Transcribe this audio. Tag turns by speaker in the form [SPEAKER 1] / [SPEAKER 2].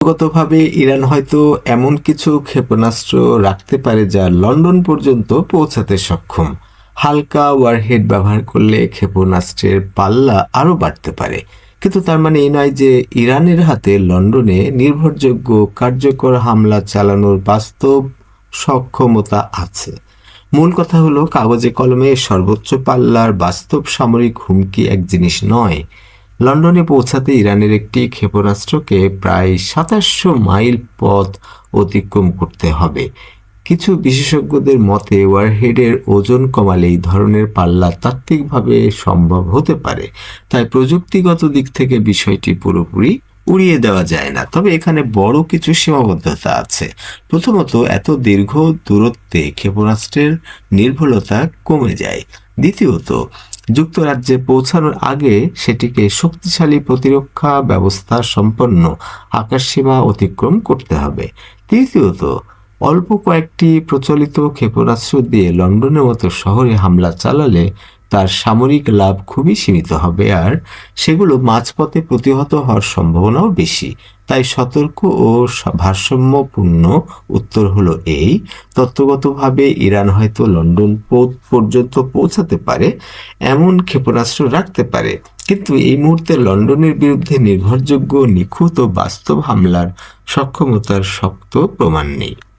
[SPEAKER 1] গতভাবে Iran হয়তো এমন কিছু ক্ষেপণাস্ত্র রাখতে পারে যা লন্ডন পর্যন্ত পৌঁছাতে সক্ষম। হালকা ওয়ারহেড ব্যবহার করলে ক্ষেপণাস্ত্রের পাল্লা আরও বাড়তে পারে, কিন্তু তার মানে এই নয় যে ইরানের হাতে লন্ডনে নির্ভরযোগ্য কার্যকর হামলা চালানোর বাস্তব সক্ষমতা আছে। মূল কথা হলো, কাগজে কলমে সর্বোচ্চ পাল্লার বাস্তব সামরিক হুমকি এক জিনিস নয়। লন্ডনে পৌঁছাতে ইরানের একটি ক্ষেপণাস্ত্রকে প্রায় ২৭০০ মাইল পথ অতিক্রম করতে হবে। কিছু বিশেষজ্ঞদের মতে ওয়ারহেডের ওজন কমালে এই ধরনের পাল্লা তাত্ত্বিকভাবে সম্ভব হতে পারে। তাই প্রযুক্তিগত দিক থেকে বিষয়টি পুরোপুরি উড়িয়ে দেওয়া যায় না, তবে এখানে বড় কিছু সীমাবদ্ধতা আছে। প্রথমত, এত দীর্ঘ দূরত্বে ক্ষেপণাস্ত্রের নির্ভুলতা কমে যায়। দ্বিতীয়ত, যুক্তরাজ্যে পৌঁছানোর আগে সেটিকে শক্তিশালী প্রতিরক্ষা ব্যবস্থা সম্পন্ন আকাশসীমা অতিক্রম করতে হবে। তৃতীয়ত, অল্প কয়েকটি প্রচলিত ক্ষেপণাস্ত্র দিয়ে লন্ডনের মতো শহরে হামলা চালালে তার সামরিক লাভ খুবই সীমিত হবে, আর সেগুলো মাঝপথে প্রতিহত হওয়ার সম্ভাবনাও বেশি। তাই সতর্ক ও ভারসাম্যপূর্ণ উত্তর হলো এই: তত্ত্বগতভাবে ইরান হয়তো লন্ডন পর্যন্ত পৌঁছাতে পারে, এমন ক্ষেপণাস্ত্র রাখতে পারে, কিন্তু এই মুহূর্তে লন্ডনের বিরুদ্ধে নির্ভরযোগ্য, নিখুঁত ও বাস্তব হামলার সক্ষমতার শক্ত প্রমাণ নেই।